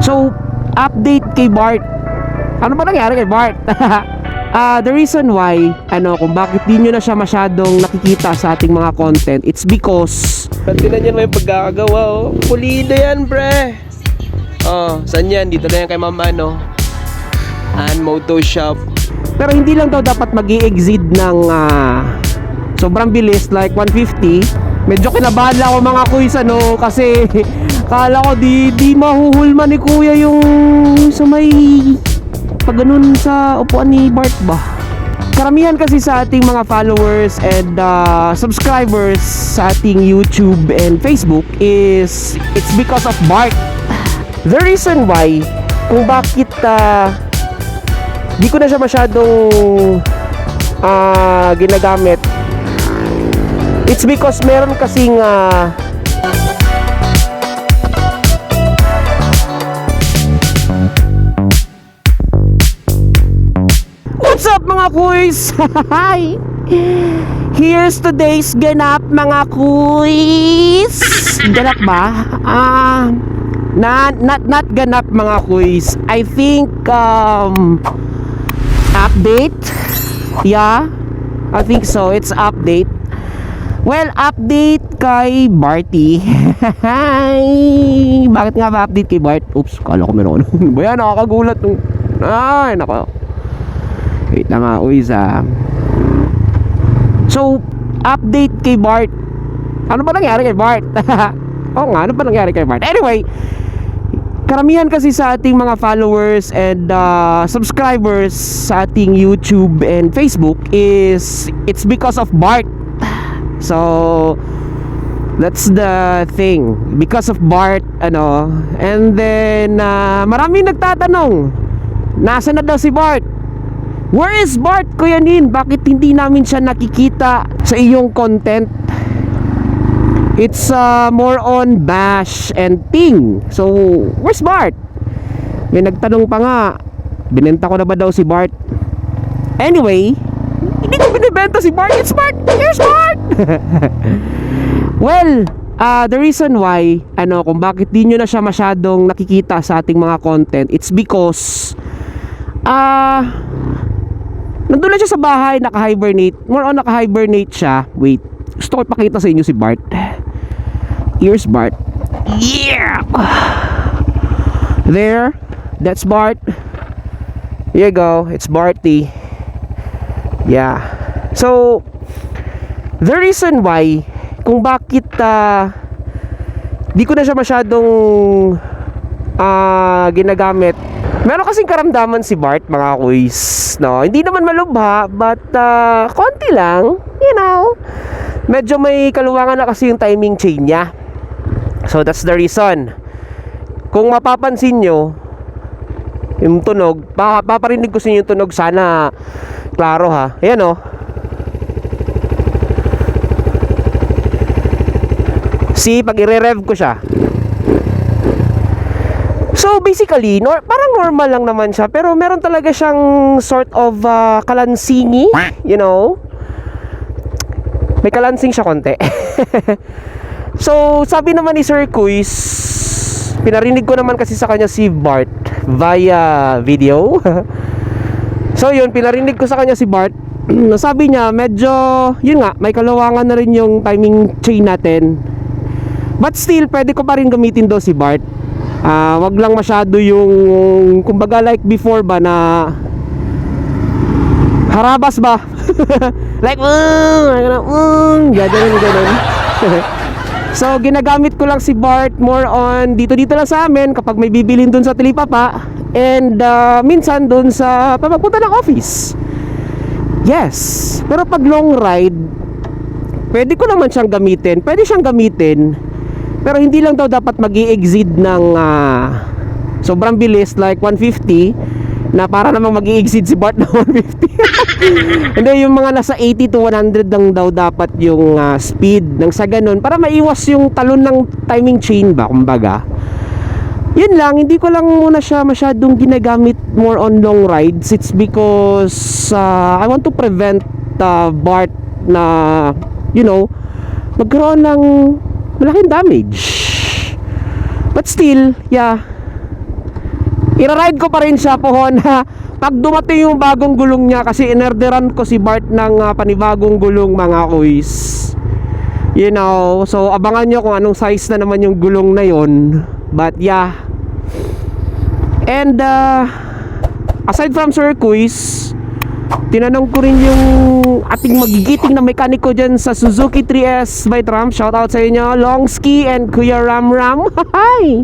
So, update kay Bart. Ano ba nangyari kay Bart? The reason why, kung bakit di nyo na siya masyadong nakikita sa ating mga content, it's because tinan nyo may pagkakagawa, oh. Pulido yan, pre. Oh, saan yan? Dito na yan kay Mama, no? And Moto Shop. Pero hindi lang daw dapat mag-i-exceed ng sobrang bilis, like 150. Medyo kinabahan lang ako mga kuys, kasi kala ko di mahuhulma ni kuya yung sa may pag ganun sa upuan ni Bart ba. Karamihan kasi sa ating mga followers and subscribers sa ating YouTube and Facebook is it's because of Bart. The reason why kung bakit di ko na siya masyadong ginagamit, it's because meron kasing what's up mga kuys? Hi! Here's today's ganap mga kuys. Ganap ba? Not ganap mga kuys. I think update. Yeah, I think so. It's update. Well, update kay Barty. Bakit nga ba update kay Bart? Oops, kala ko meron. Bayan, nakakagulat nung. Ay, nako. Wait na nga, So, update kay Bart. Ano ba nangyari kay Bart? Oo nga, ano ba nangyari kay Bart? Anyway, karamihan kasi sa ating mga followers and subscribers sa ating YouTube and Facebook is it's because of Bart. So that's the thing, because of Bart, and then maraming nagtatanong, nasaan na daw si Bart? Where is Bart, Kuya Nin? Bakit hindi namin siya nakikita sa iyong content? It's more on bash and ting. So, where's Bart? May nagtanong pa nga, binenta ko na ba daw si Bart? Anyway, hindi ko binibenta si Bart. It's Bart! Here's Bart! Well, the reason why, kung bakit di nyo na siya masyadong nakikita sa ating mga content, it's because nandun na siya sa bahay, naka-hibernate. More on naka-hibernate siya. Wait, gusto ko ipakita sa inyo si Bart. Here's Bart. Yeah! There, that's Bart. Here you go, it's Barty. Yeah. So, the reason why kung bakit di ko na siya masyadong ginagamit, meron kasing karamdaman si Bart mga kuys, no? Hindi naman malubha, but konti lang, medyo may kaluwangan na kasi yung timing chain niya. So that's the reason. Kung mapapansin nyo yung tunog, paparinig ko sa inyo yung tunog, sana klaro ha. Ayan o. See, pag i-rev ko siya. So basically, parang normal lang naman siya, pero meron talaga siyang sort of kalansingi, may kalansing siya konti. So sabi naman ni Sir Kuis, pinarinig ko naman kasi sa kanya si Bart via video. So yun, pinarinig ko sa kanya si Bart. Sabi niya, medyo, yun nga, may kaluwangan na rin yung timing chain natin. But still, pwede ko pa rin gamitin daw si Bart. Wag lang masyado yung, kumbaga like before ba na harabas ba? Like, ganun. So, ginagamit ko lang si Bart more on dito lang sa amin kapag may bibilin dun sa Talipapa. And minsan dun sa pagpunta ng office. Yes. Pero pag long ride, pwede ko naman siyang gamitin. Pwede siyang gamitin. Pero hindi lang daw dapat mag-i-exceed ng sobrang bilis, like 150, na para namang mag-i-exceed si Bart na 150. Hindi, yung mga nasa 80 to 100 lang daw dapat yung speed ng sa ganun, para maiwas yung talon ng timing chain ba, kumbaga. Yun lang, hindi ko lang muna siya masyadong ginagamit more on long rides. It's because I want to prevent Bart na, magkaroon ng malaking damage. But still, yeah, Ira-ride ko pa rin siya pohon pag dumating yung bagong gulong niya, kasi inorderan ko si Bart ng panibagong gulong mga kuys. You know, so abangan nyo kung anong size na naman yung gulong na yon. But yeah. And aside from Sir Kuys, tinanong ko rin yung ating magigiting na mekaniko dyan sa Suzuki 3S by Tram. Shoutout sa inyo, Longski and Kuya Ram Ram. Hi!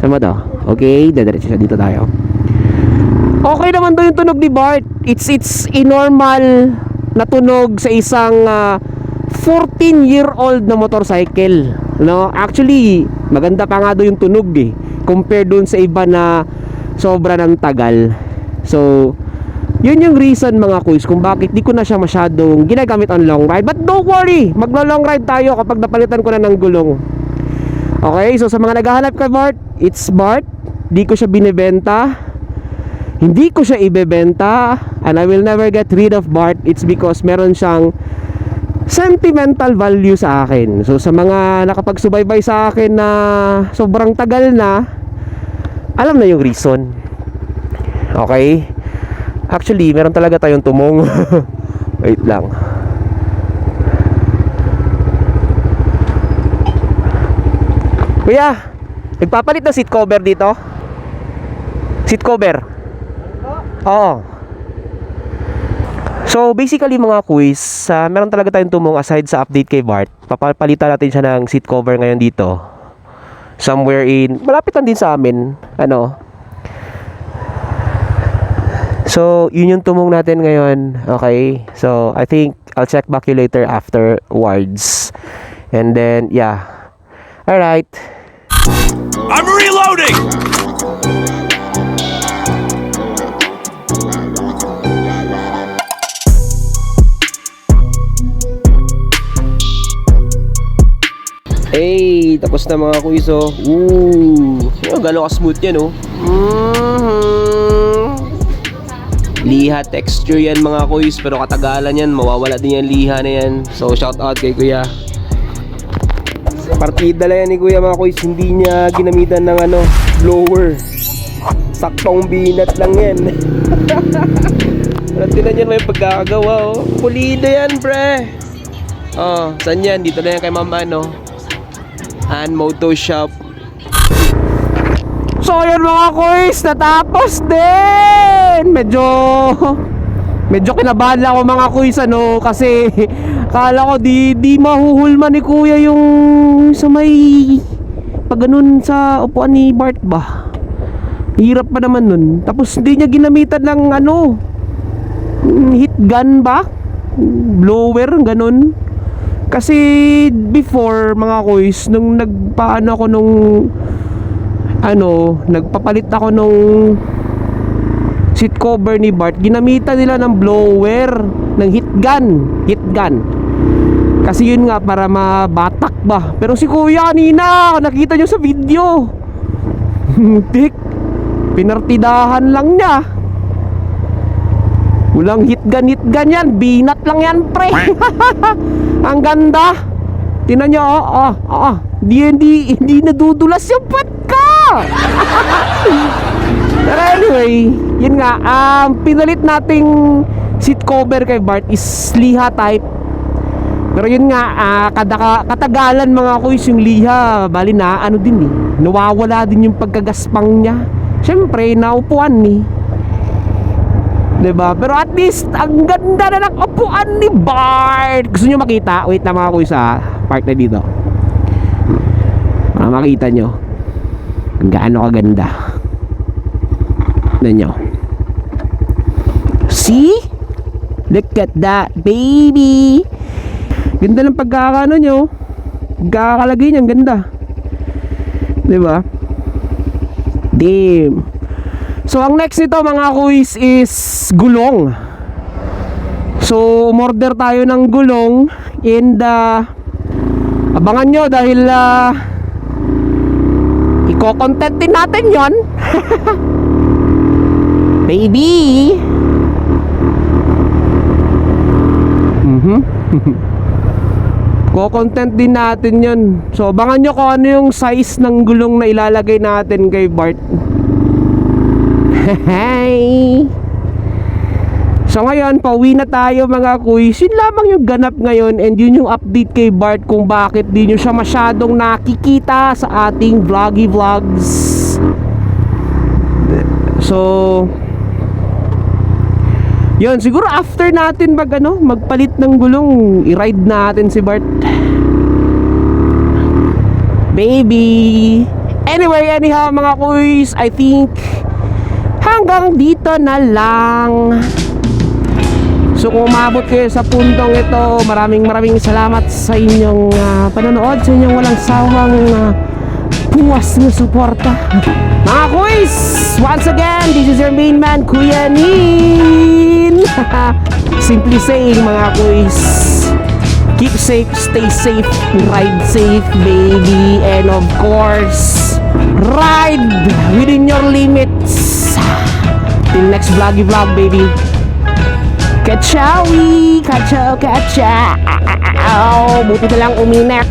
Sama to. Okay, dadiretso siya, dito tayo. Okay naman to yung tunog ni Bart. It's a normal na tunog sa isang 14-year-old na motorcycle, no? Actually, maganda pa nga do yung tunog compare dun sa iba na sobra ng tagal. So, yun yung reason mga kuys kung bakit di ko na siya masyadong ginagamit on long ride. But don't worry, maglo-long ride tayo kapag napalitan ko na ng gulong. Okay, so sa mga naghahanap kay Bart, it's Bart. Di ko siya binibenta, hindi ko siya ibebenta, and I will never get rid of Bart. It's because meron siyang sentimental value sa akin. So sa mga nakapagsubaybay sa akin na sobrang tagal na, alam na yung reason. Okay, actually meron talaga tayong tumong. Wait lang. Kuya, nagpapalit ng seat cover dito? Seat cover? Oo. So basically mga kuys, meron talaga tayong tumong aside sa update kay Bart. Papalitan natin siya ng seat cover ngayon dito. Somewhere in, malapit lang din sa amin. So yun yung tumong natin ngayon. Okay, so I think I'll check back you later afterwards. And then yeah. Alright, I'm reloading! tapos na mga kuys. Gano'n ka-smooth yan Liha texture yan mga kuys, pero katagalan yan, mawawala din yan liha na yan. So shout out kay kuya. Partida lang yan ni kuya mga kuys, hindi niya ginamitan ng blower. Saktong binat lang yan. Pero tinan yan, may pagkakagawa pulido yan pre. Saan yan? Dito na yan kay mama and Moto Shop. So yun mga kuys, natapos din. Medyo kinabahan lang ako mga kuys kasi kala ko di mahuhulma ni kuya yung sa may pag ganun sa upuan ni Bart ba. Hirap pa naman nun. Tapos hindi niya ginamitan ng heat gun ba, blower, ganun. Kasi before mga kuys, nung nagpaano ako nagpapalit ako nung seat cover ni Bart, ginamitan nila ng blower, ng heat gun. Kasi yun nga, para mabatak ba. Pero si kuya kanina, nakita nyo sa video, tik, pinartidahan lang niya. Walang hit gun yan, binat lang yan pre. Ang ganda. Tingnan nyo, hindi nadudulas yung puwet ko. Pero anyway, yun nga, pinalit nating seat cover kay Bart is liha type. Pero yun nga, katagalan mga kuys yung liha, bali na nawawala din yung pagkagaspang niya. Syempre, naupuan diba? Pero at least ang ganda na ng upuan ni Bart. Gusto nyo makita? Wait na mga kuys park na dito para makita nyo ang gaano kaganda. Tignan nyo. See? Look at that baby. Ganda ng pagkakano nyo, pagkakalagay niya, ang ganda, diba? Damn. So ang next nito mga kuys is gulong. So umorder tayo ng gulong and abangan nyo dahil i-content din natin yon. Baby. Ko-content din natin yon. So abangan nyo kung ano yung size ng gulong na ilalagay natin kay Bart. Hi! So ngayon, pauwi na tayo mga kuys. Yun lamang yung ganap ngayon and yun yung update kay Bart kung bakit di nyo siya masyadong nakikita sa ating vloggy vlogs. So, yun, siguro after natin magpalit ng gulong, i-ride natin si Bart. Baby! Anyway, anyhow mga kuys, I think hanggang dito na lang. So kung umabot kayo sa puntong ito, maraming salamat sa inyong panonood, sa inyong walang sawang puwas na suporta. Mga kuys, once again, this is your main man, Kuya Nin. Simply saying mga kuys, keep safe, stay safe, ride safe baby, and of course, ride within your limits. Till next vloggy vlog baby. Kachawi! Kachaw! Buti na lang uminak.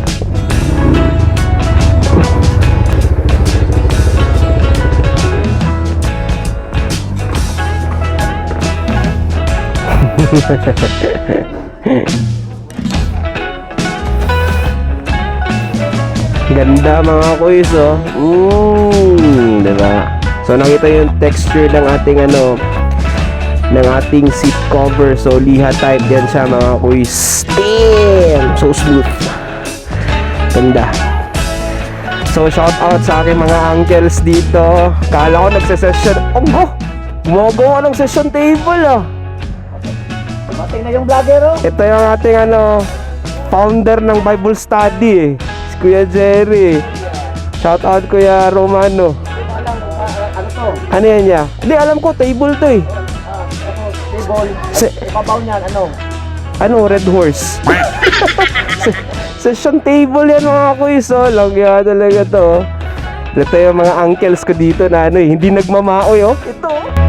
Ganda mga kuys oh. Diba? So nakita yung texture ng ating ng ating seat cover. So liha type yan siya mga kuys. Damn! So smooth. Ganda. So shout out sa aking mga uncles dito. Kala ko nagse-session. Gumagawa ng session table ah. Mating na yung vlogger oh. Ito yung ating founder ng Bible study eh. Si Kuya Jerry. Shout out Kuya Romano. Ano to? Ano yan niya? Hindi alam ko table to eh. Table. Ibabaw niyan, Ano, Red Horse. Session table yan mga kuys. Oh, langya talaga to. Ito yung mga uncles ko dito na hindi nagmamaoy oh. Ito.